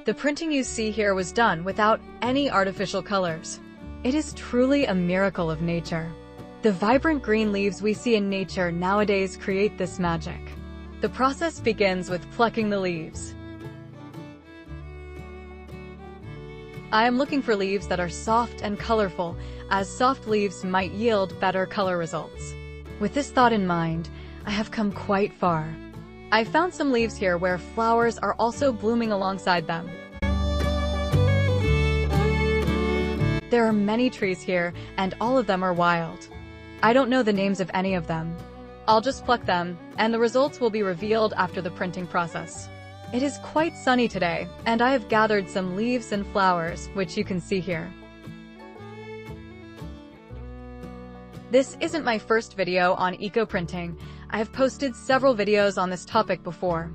The printing you see here was done without any artificial colors. It is truly a miracle of nature. The vibrant green leaves we see in nature nowadays create this magic. The process begins with plucking the leaves. I am looking for leaves that are soft and colorful, as soft leaves might yield better color results. With this thought in mind, I have come quite far. I found some leaves here where flowers are also blooming alongside them. There are many trees here, and all of them are wild. I don't know the names of any of them. I'll just pluck them, and the results will be revealed after the printing process. It is quite sunny today, and I have gathered some leaves and flowers, which you can see here. This isn't my first video on eco-printing. I have posted several videos on this topic before.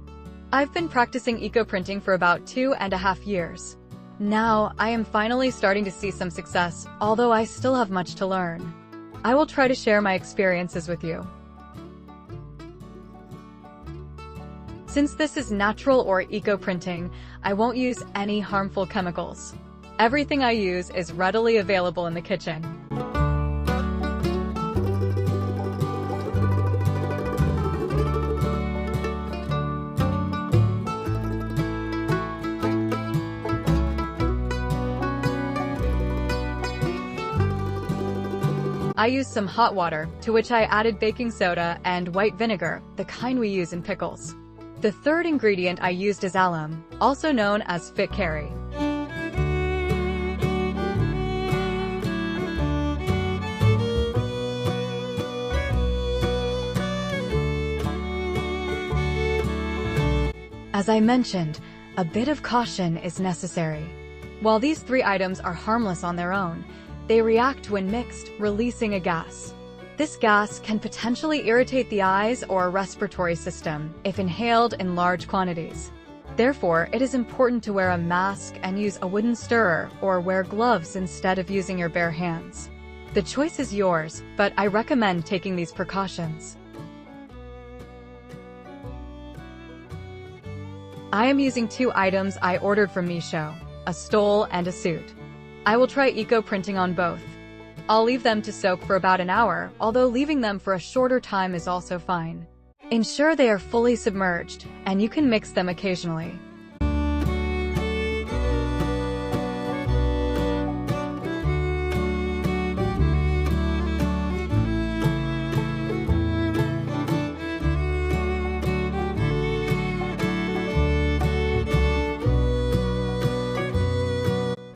I've been practicing eco-printing for about 2.5 years. Now, I am finally starting to see some success, although I still have much to learn. I will try to share my experiences with you. Since this is natural or eco-printing, I won't use any harmful chemicals. Everything I use is readily available in the kitchen. I used some hot water, to which I added baking soda and white vinegar, the kind we use in pickles. The third ingredient I used is alum, also known as fit curry. As I mentioned, a bit of caution is necessary. While these 3 items are harmless on their own, they react when mixed, releasing a gas. This gas can potentially irritate the eyes or respiratory system if inhaled in large quantities. Therefore, it is important to wear a mask and use a wooden stirrer or wear gloves instead of using your bare hands. The choice is yours, but I recommend taking these precautions. I am using 2 items I ordered from Meesho, a stole and a suit. I will try eco-printing on both. I'll leave them to soak for about an hour, although leaving them for a shorter time is also fine. Ensure they are fully submerged, and you can mix them occasionally.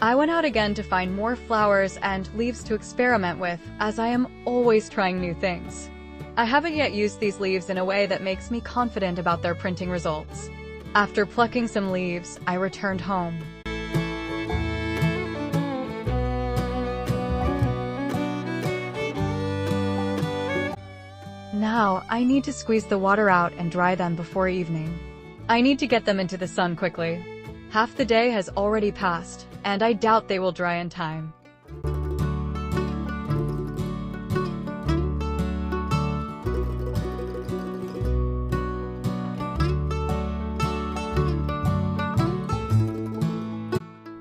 I went out again to find more flowers and leaves to experiment with, as I am always trying new things. I haven't yet used these leaves in a way that makes me confident about their printing results. After plucking some leaves, I returned home. Now, I need to squeeze the water out and dry them before evening. I need to get them into the sun quickly. Half the day has already passed, and I doubt they will dry in time.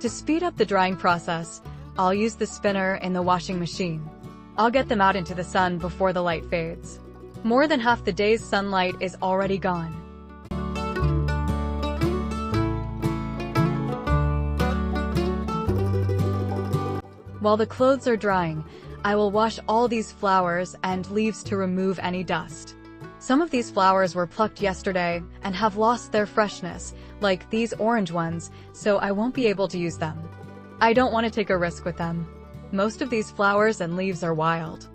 To speed up the drying process, I'll use the spinner in the washing machine. I'll get them out into the sun before the light fades. More than half the day's sunlight is already gone. While the clothes are drying, I will wash all these flowers and leaves to remove any dust. Some of these flowers were plucked yesterday and have lost their freshness, like these orange ones, so I won't be able to use them. I don't want to take a risk with them. Most of these flowers and leaves are wild.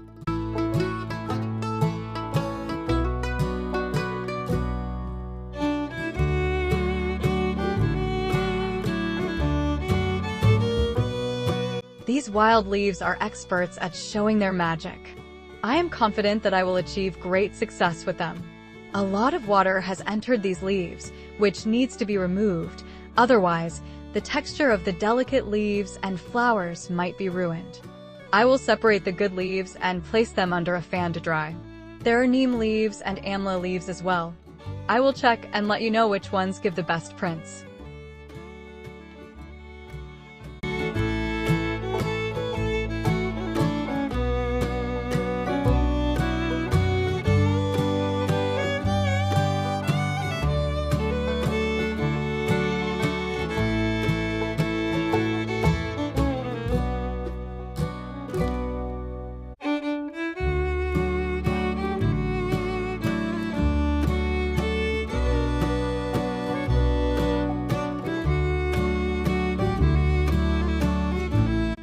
These wild leaves are experts at showing their magic. I am confident that I will achieve great success with them. A lot of water has entered these leaves, which needs to be removed. Otherwise, the texture of the delicate leaves and flowers might be ruined. I will separate the good leaves and place them under a fan to dry. There are neem leaves and amla leaves as well. I will check and let you know which ones give the best prints.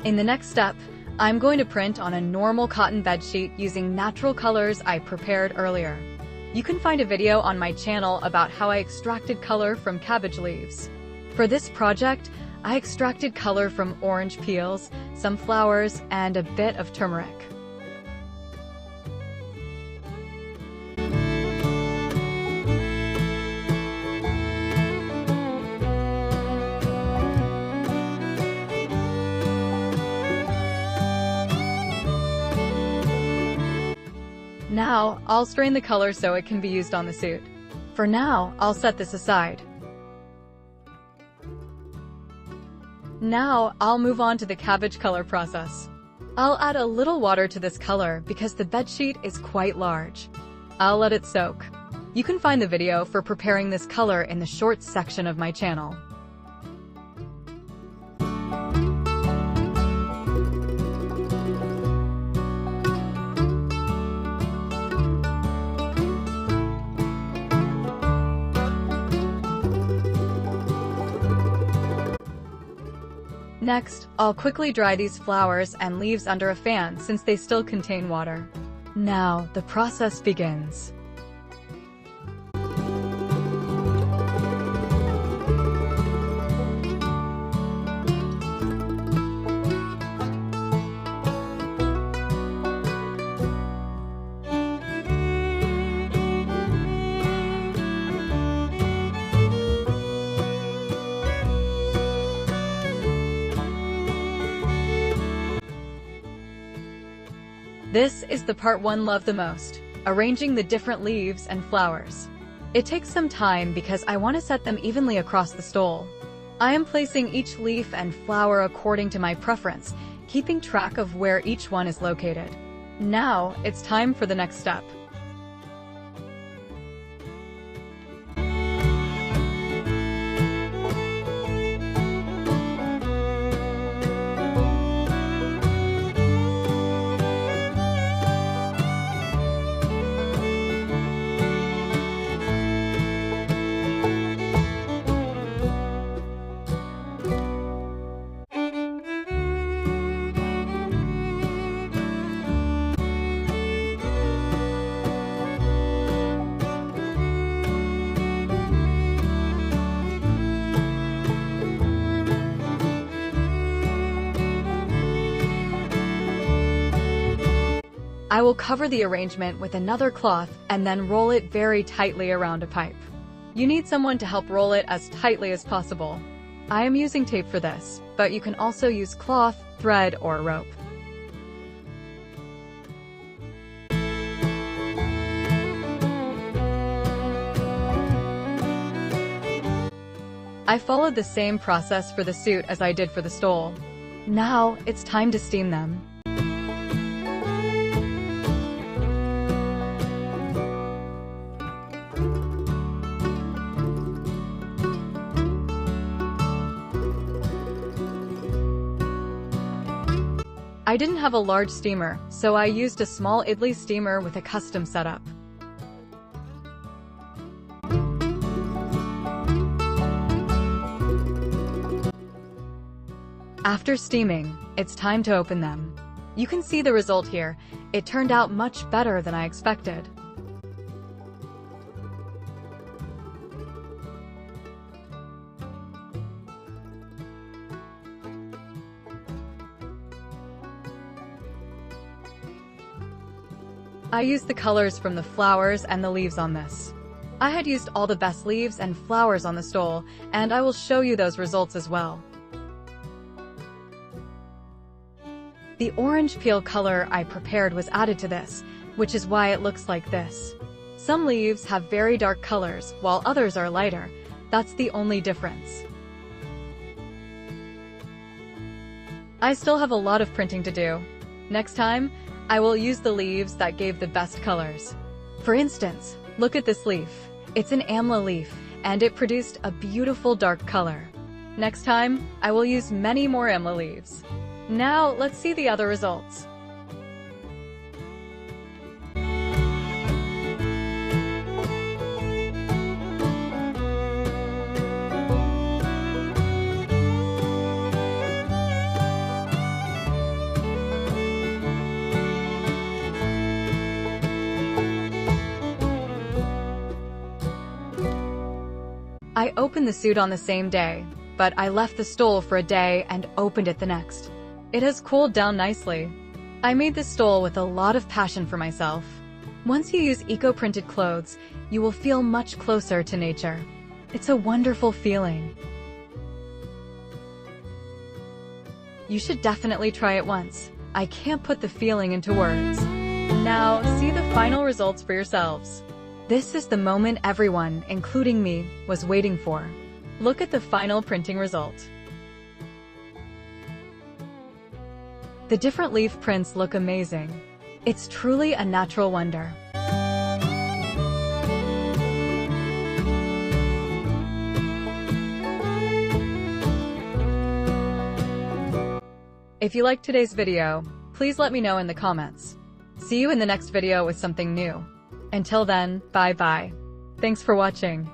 In the next step, I'm going to print on a normal cotton bedsheet using natural colors I prepared earlier. You can find a video on my channel about how I extracted color from cabbage leaves. For this project, I extracted color from orange peels, some flowers, and a bit of turmeric. Now, I'll strain the color so it can be used on the suit. For now, I'll set this aside. Now, I'll move on to the cabbage color process. I'll add a little water to this color because the bedsheet is quite large. I'll let it soak. You can find the video for preparing this color in the shorts section of my channel. Next, I'll quickly dry these flowers and leaves under a fan since they still contain water. Now, the process begins. This is the part one love the most, arranging the different leaves and flowers. It takes some time because I want to set them evenly across the stole. I am placing each leaf and flower according to my preference, keeping track of where each one is located. Now, it's time for the next step. I will cover the arrangement with another cloth and then roll it very tightly around a pipe. You need someone to help roll it as tightly as possible. I am using tape for this, but you can also use cloth, thread, or rope. I followed the same process for the suit as I did for the stole. Now, it's time to steam them. I didn't have a large steamer, so I used a small idli steamer with a custom setup. After steaming, it's time to open them. You can see the result here. It turned out much better than I expected. I used the colors from the flowers and the leaves on this. I had used all the best leaves and flowers on the stole, and I will show you those results as well. The orange peel color I prepared was added to this, which is why it looks like this. Some leaves have very dark colors, while others are lighter. That's the only difference. I still have a lot of printing to do. Next time, I will use the leaves that gave the best colors. For instance, look at this leaf. It's an amla leaf, and it produced a beautiful dark color. Next time, I will use many more amla leaves. Now, let's see the other results. I opened the suit on the same day, but I left the stole for a day and opened it the next. It has cooled down nicely. I made this stole with a lot of passion for myself. Once you use eco-printed clothes, you will feel much closer to nature. It's a wonderful feeling. You should definitely try it once. I can't put the feeling into words. Now, see the final results for yourselves. This is the moment everyone, including me, was waiting for. Look at the final printing result. The different leaf prints look amazing. It's truly a natural wonder. If you liked today's video, please let me know in the comments. See you in the next video with something new. Until then, bye-bye. Thanks for watching.